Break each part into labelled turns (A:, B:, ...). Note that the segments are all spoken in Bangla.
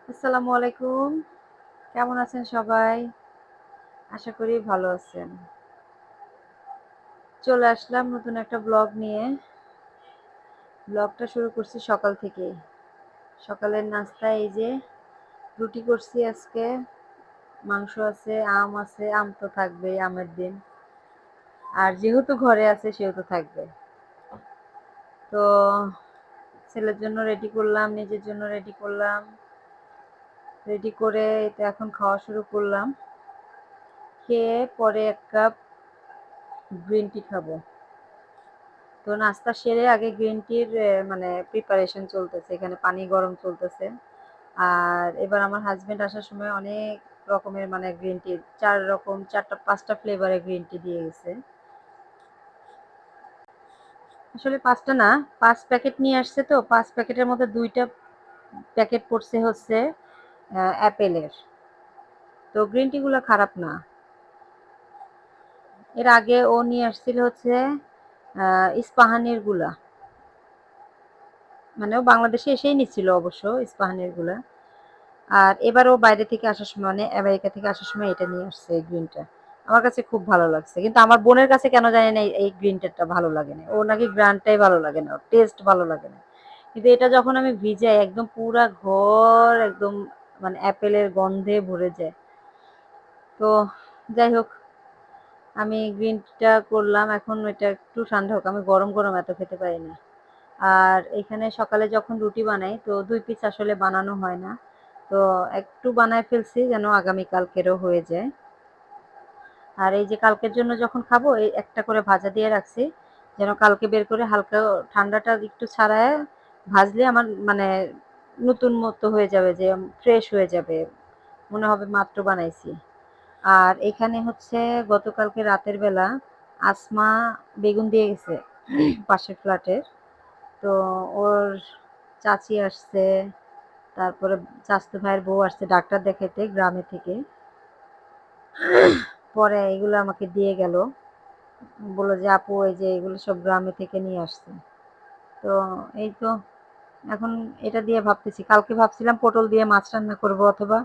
A: আসসালামু আলাইকুম। কেমন আছেন সবাই? আশা করি ভালো আছেন। চলে আসলাম নতুন একটা ব্লগ নিয়ে। ব্লগটা শুরু করছি সকাল থেকেই। সকালের নাস্তায় এই যে রুটি করছি আজকে, মাংস আছে, আম আছে, আম তো থাকবেই, আমের দিন। আর যেহেতু ঘরে আছে সেহেতু থাকবে। তো ছেলের জন্য রেডি করলাম, নিজের জন্য রেডি করলাম। রেডি করে এই তো এখন খাওয়া শুরু করলাম। খেয়ে পরে ১ কাপ গ্রিন টি খাবো। তো নাস্তা সেরে আগে গ্রিন টির মানে প্রিপারেশন চলতেছে। এখানে পানি গরম চলতেছে। আর এবার আমার হাসব্যান্ড আসার সময় অনেক রকমের মানে গ্রিন টি ৪ রকম ৪ টা ৫ টা ফ্লেভারের গ্রিন টি দিয়ে গেছে। আসলে ৫ টা না, ৫ প্যাকেট নিয়ে আসছে তো ৫ প্যাকেটের মধ্যে ২ টা প্যাকেট পড়ছে হচ্ছে অ্যাপেলের। তো গ্রিন টি গুলা খারাপ না। এর আগে ও নিয়ে আসছিল হচ্ছে ইস্পাহানির গুলা। মানে ও বাংলাদেশে এসেই নিচ্ছিল অবশ্য ইস্পাহানির গুলা। আর এবারও বাইরে থেকে আসার সময় মানে আমেরিকা থেকে আসার সময় এটা নিয়ে আসছে এই গ্রিনটা। আমার কাছে খুব ভালো লাগছে। কিন্তু আমার বোনের কাছে কেন জানি না এই গ্রিন টা ভালো লাগে না। ওর নাকি গ্রানটাই ভালো লাগে না। ওর টেস্ট ভালো লাগে না। কিন্তু এটা যখন আমি ভিজাই একদম পুরা ঘর একদম মানে অ্যাপেলের গন্ধে ভরে যায়। তো যাই হোক আমি গ্রিন টিটা করলাম। এখন এটা একটু ঠান্ডা হোক। আমি গরম, গরম এত খেতে পারি না। আর এখানে সকালে যখন রুটি বানাই তো ২ পিস আসলে বানানো হয় না। তো একটু বানায় ফেলছি যেন আগামীকালকেরও হয়ে যায়। আর এই যে কালকের জন্য যখন খাবো এই একটা করে ভাজা দিয়ে রাখছি যেন কালকে বের করে হালকা ঠান্ডাটা একটু ছাড়ায় ভাজলে আমার মানে নতুন মতো হয়ে যাবে যে ফ্রেশ হয়ে যাবে। মনে হবে মাত্র বানাইছি। আর এখানে হচ্ছে গতকালকে রাতের বেলা আসমা বেগুন দিয়ে গেছে পাশের ফ্ল্যাটের। তো ওর চাচি আসছে, তারপরে চাচাতো ভাইয়ের বউ আসছে ডাক্তার দেখাইতে গ্রামে থেকে। পরে এগুলো আমাকে দিয়ে গেল। বলল যে, "আপু এই যে এগুলো সব গ্রামে থেকে নিয়ে আসছে।" তো এই তো এখন এটা দিয়ে ভাবতেছি। কালকে ভাবছিলাম পটল দিয়ে মাছ রান্না করব অথবা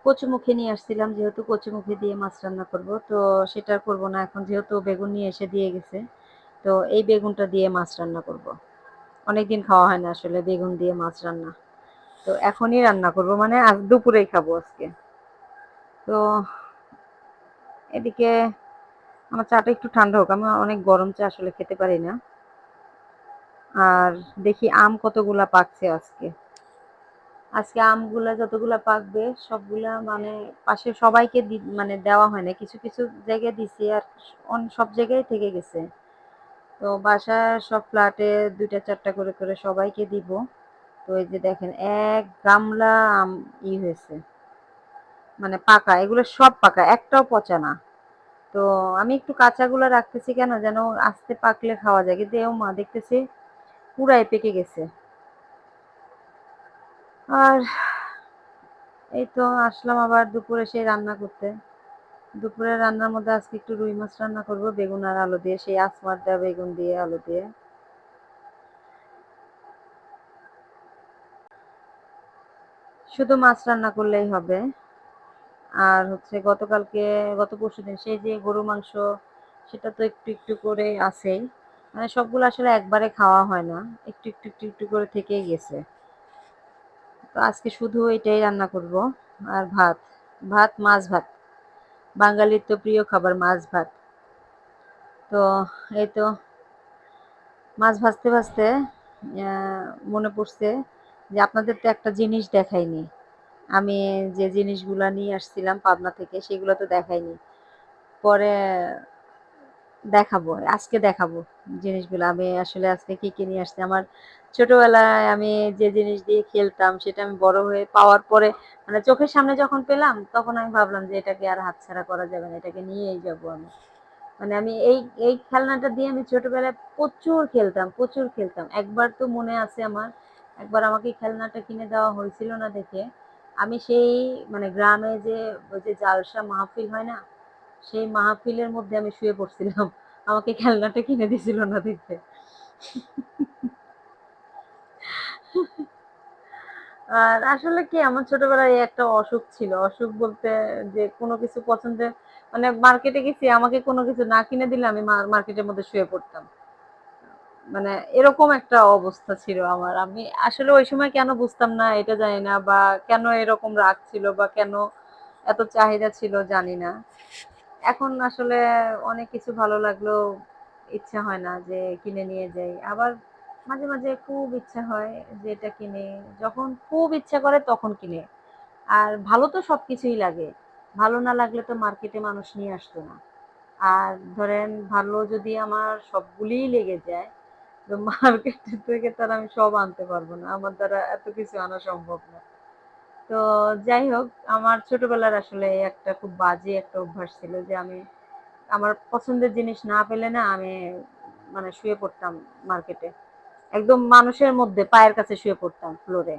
A: কচুমুখী নিয়ে আসছিলাম যেহেতু কচুমুখী দিয়ে মাছ রান্না করব। তো সেটা আর করব না। এখন যেহেতু বেগুন নিয়ে এসে দিয়ে গেছে। তো এই বেগুনটা দিয়ে মাছ রান্না করব। অনেকদিন খাওয়া হয় না আসলে বেগুন দিয়ে মাছ রান্না। তো এখনই রান্না করব মানে আজ দুপুরেই খাবো আজকে। তো এদিকে আমার চাটা একটু ঠান্ডা হোক। আমি অনেক গরম চা আসলে খেতে পারি না। আর দেখি আম কতগুলা পাকছে আজকে। আজকে আমগুলা যতগুলা পাকবে সবগুলা মানে পাশে সবাইকে মানে দেওয়া হয় না। কিছু, কিছু জায়গায় দিছি আর সব জায়গায় থেকে গেছে। তো বাসার সব ফ্ল্যাটে ২ টা ৪ টা করে সবাইকে দিব। তো এই যে দেখেন ১ গামলা আম হয়েছে। মানে পাকা। এগুলো সব পাকা। একটাও পচা না। তো আমি একটু কাঁচাগুলা রাখতেছি কেন যেন আস্তে পাকলে খাওয়া যায়। কিন্তু এও মা দেখতেছি পুরাই পেকে গেছে। আর এই তো আসলাম আবার দুপুরে সেই রান্না করতে। দুপুরের রান্নার মধ্যে আজকে একটু রুই মাছ রান্না করব বেগুন আর আলু দিয়ে সেই আসমার দেওয়া বেগুন দিয়ে আলু দিয়ে। শুধু মাছ রান্না করলেই হবে। আর হচ্ছে গত পরশুদিন সেই যে গরু মাংস সেটা তো একটু একটু করে আছেই। মানে সবগুলো আসলে একবারে খাওয়া হয় না। একটু করে থেকেই গেছে। তো আজকে শুধু এটাই রান্না করব আর ভাত। ভাত, মাছ ভাত। বাঙালির তো প্রিয় খাবার মাছ ভাত। তো এই তো মাছ ভাজতে আ মনে পড়ছে যে আপনাদের তো একটা জিনিস দেখাইনি। আমি যে জিনিসগুলা নিয়ে আসছিলাম পাবনা থেকে সেগুলো তো দেখাইনি। পরে দেখাবো। আজকে দেখাবো জিনিসগুলা। আমি আসলে আজকে কি নিয়ে আসছি। আমার ছোটবেলায় আমি যে জিনিস দিয়ে খেলতাম সেটা আমি বড় হয়ে পাওয়ার পরে মানে চোখের সামনে যখন পেলাম তখন আমি ভাবলাম যে এটাকে আর হাতছাড়া করা যাবে না। এটাকে নিয়েই যাবো আমি। মানে আমি এই খেলনাটা দিয়ে আমি ছোটবেলায় প্রচুর খেলতাম, প্রচুর খেলতাম। একবার তো মনে আছে আমার, একবার আমাকে খেলনাটা কিনে দেওয়া হয়েছিল না দেখে, আমি সেই মানে গ্রামে যে ওই যে জালসা মাহফিল হয় না? সেই মাহফিলের মধ্যে আমি শুয়ে পড়ছিলাম। আমাকে খেলনাটা কিনে দিছিল না দেখে। আর আসলে কি আমার ছোটবেলায় এই একটা অসুখ ছিল। অসুখ বলতে যে কোনো কিছু পছন্দের মানে মার্কেটে গেছি আমাকে কোনো কিছু না কিনে দিলে আমি মার্কেটের মধ্যে শুয়ে পড়তাম। মানে এরকম একটা অবস্থা ছিল আমার। আমি আসলে ওই সময় কেন বুঝতাম না এটা জানি না বা কেন এরকম রাগ ছিল বা কেন এত চাহিদা ছিল জানি না। এখন আসলে অনেক কিছু ভালো লাগলেও ইচ্ছা হয় না যে কিনে নিয়ে যাই। আবার মাঝে, মাঝে খুব ইচ্ছা হয় যে এটা কিনি। যখন খুব ইচ্ছা করে তখন কিনি। আর ভালো তো সবকিছুই লাগে। ভালো না লাগলে তো মার্কেটে মানুষ নিয়ে আসতো না। আর ধরেন ভালো যদি আমার সবগুলিই লেগে যায়, তো মার্কেট থেকে তো আর আমি সব আনতে পারবো না। আমার দ্বারা এত কিছু আনা সম্ভব না। তো যাই হোক, আমার ছোটবেলার আসলে একটা খুব বাজে একটা অভ্যাস ছিল যে আমি আমার পছন্দের জিনিস না পেলে না আমি মানে শুয়ে পড়তাম মার্কেটে। একদম মানুষের মধ্যে পায়ের কাছে শুয়ে পড়তাম ফ্লোরে।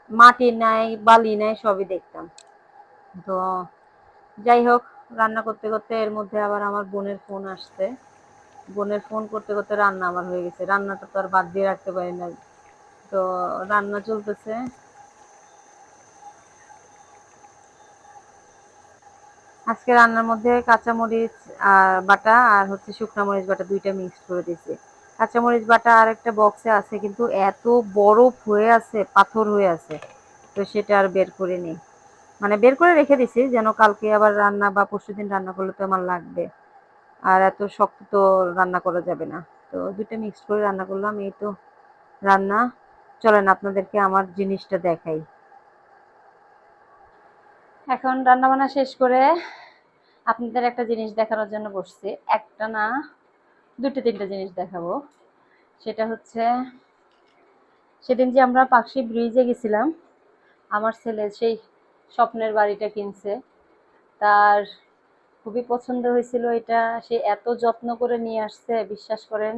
A: মাটি নাই, বালি নাই সবই দেখতাম। তো যাই হোক, রান্না করতে, করতে এর মধ্যে আবার আমার বোনের ফোন আসছে। বোনের ফোন করতে, করতে রান্না আমার হয়ে গেছে। রান্নাটা তো আর বাদ দিয়ে রাখতে পারি না। তো রান্না চলতেছে। আজকে রান্নার মধ্যে কাঁচামরিচ বাটা আর হচ্ছে শুকনা মরিচ বাটা ২ টা মিক্সড করে দিয়েছি। কাঁচামরিচ বাটা আরেকটা বক্সে আছে কিন্তু এত বরফ হয়ে আছে, পাথর হয়ে আছে। তো সেটা আর বের করিনি। মানে বের করে রেখে দিছি যেন কালকে আবার রান্না বা পরশুদিন রান্না করলে তো আমার লাগবে। আর এত শক্ত তো রান্না করা যাবে না। তো ২ টা মিক্সড করে রান্না করলাম। এই তো রান্না। চলেন আপনাদেরকে আমার জিনিসটা দেখাই। এখন রান্নাবান্না শেষ করে আপনাদের একটা জিনিস দেখানোর জন্য বসছি। একটা না ২টা ৩টা জিনিস দেখাবো। সেটা হচ্ছে সেদিন যে আমরা পাকশি ব্রিজে গেছিলাম, আমার ছেলে সেই স্বপ্নের বাড়িটা কিনছে। তার খুবই পছন্দ হয়েছিল এটা। সে এত যত্ন করে নিয়ে আসছে বিশ্বাস করেন।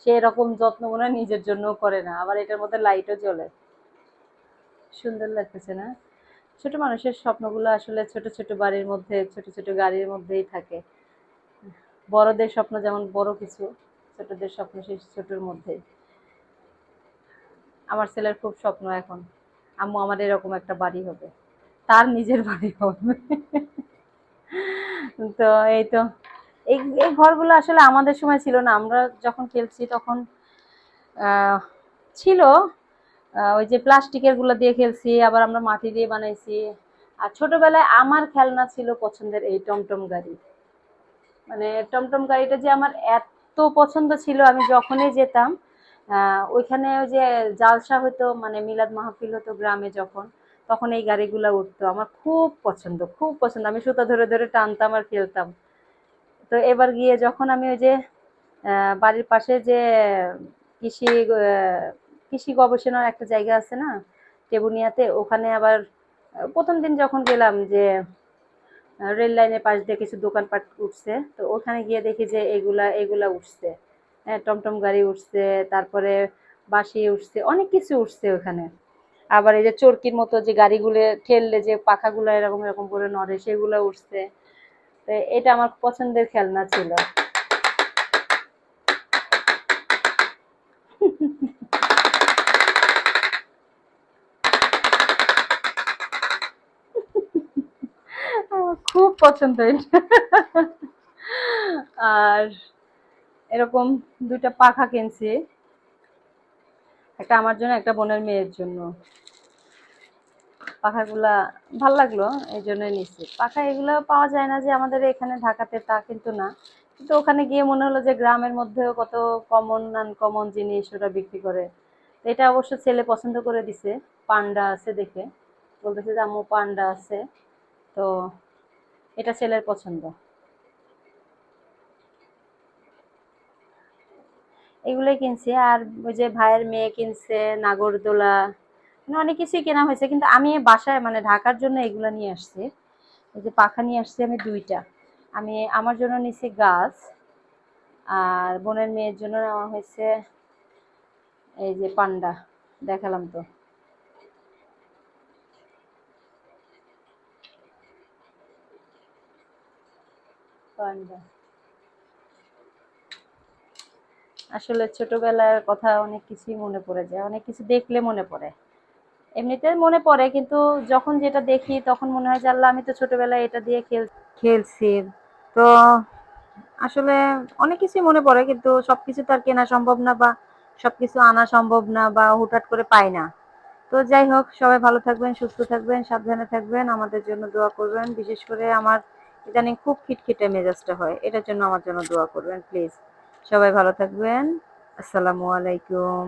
A: সে এরকম যত্ন মনে হয় নিজের জন্যও করে না। আবার এটার মধ্যে লাইটও জ্বলে। সুন্দর লাগতেছে না? ছোট মানুষের স্বপ্নগুলো আসলে ছোট, ছোট বাড়ির মধ্যে, ছোট, ছোট গাড়ির মধ্যেই থাকে। বড়দের স্বপ্ন যেমন বড় কিছু, ছোটদের স্বপ্ন সেই ছোটর মধ্যেই। আমার ছেলের খুব স্বপ্ন এখন, আম্মু আমার এরকম একটা বাড়ি হবে। তার নিজের বাড়ি হবে। তো এই তো এই এই ঘরগুলো আসলে আমাদের সময় ছিল না। আমরা যখন খেলছি তখন আহ, ছিল ওই যে প্লাস্টিকের গুলো দিয়ে খেলছি, আবার আমরা মাটি দিয়ে বানাইছি। আর ছোটবেলায় আমার খেলনা ছিল পছন্দের এই টমটম গাড়ি। মানে টমটম গাড়িটা যে আমার এত পছন্দ ছিল, আমি যখনই যেতাম ওইখানে ওই যে জালসা হতো মানে মিলাদ মাহফিল হতো গ্রামে যখন, তখন এই গাড়িগুলো উঠতো। আমার খুব পছন্দ, খুব পছন্দ। আমি সুতা ধরে ধরে টানতাম আর খেলতাম। তো এবার গিয়ে যখন আমি ওই যে বাড়ির পাশে যে কৃষি কৃষি গবেষণার একটা জায়গা আছে না টেবুনিয়াতে, ওখানে আবার প্রথম দিন যখন গেলাম যে রেল লাইনের পাশ দিয়ে কিছু দোকানপাট উঠছে, তো ওখানে গিয়ে দেখি যে এগুলা এগুলা উঠছে। হ্যাঁ, টমটম গাড়ি উঠছে, তারপরে বাসি উঠছে, অনেক কিছু উঠছে ওখানে। আবার এই যে চরকির মতো যে গাড়িগুলো ঠেললে যে পাখাগুলো এরকম এরকম করে নড়ে সেগুলো উঠছে। তো এটা আমার পছন্দের খেলনা ছিল। আমার খুব পছন্দ এটা। আর এরকম ২টা পাখা কিনছি, একটা আমার জন্য একটা বোনের মেয়ের জন্য। পাখাগুলা ভাল লাগলো, এই জন্যই নিচ্ছি। পাখা এগুলো পাওয়া যায় না যে আমাদের এখানে ঢাকাতে, তা কিন্তু না। কিন্তু ওখানে গিয়ে মনে হলো যে গ্রামের মধ্যেও কত কমন আনকমন জিনিস ওরা বিক্রি করে। তো এটা অবশ্য ছেলে পছন্দ করে দিছে, পান্ডা আছে দেখে বলতেছে যে আম্মু পান্ডা আছে। তো এটা ছেলের পছন্দ। এগুলোই কিনছি। আর ওই যে ভাইয়ের মেয়ে কিনছে নাগরদোলা, মানে অনেক কিছুই কেনা হয়েছে। কিন্তু আমি বাসায় মানে ঢাকার জন্য এগুলা নিয়ে আসছি। এই যে পাখা নিয়ে আসছি আমি ২টা। আমি আমার জন্য নিছি গাছ, আর বোনের মেয়ের জন্য নেওয়া হয়েছে এই যে পান্ডা, দেখালাম তো। পান্ডা আসলে ছোটবেলার কথা অনেক কিছুই মনে পড়ে যায়, অনেক কিছু দেখলে মনে পড়ে। এমনিতে মনে পড়ে, কিন্তু যখন যেটা দেখি তখন মনে হয় যে আল্লাহ আমি তো ছোটবেলায় এটা দিয়ে খেলছি। তো আসলে অনেক কিছুই মনে পড়ে, কিন্তু সবকিছু তো আর কেনা সম্ভব না বা সবকিছু আনা সম্ভব না বা হুটহাট করে পাই না। তো যাই হোক, সবাই ভালো থাকবেন, সুস্থ থাকবেন, সাবধানে থাকবেন, আমাদের জন্য দোয়া করবেন। বিশেষ করে আমার ইদানিং খুব খিটখিটে মেজাজটা হয়, এটার জন্য আমার জন্য দোয়া করবেন প্লিজ। সবাই ভালো থাকবেন। আসসালামু আলাইকুম।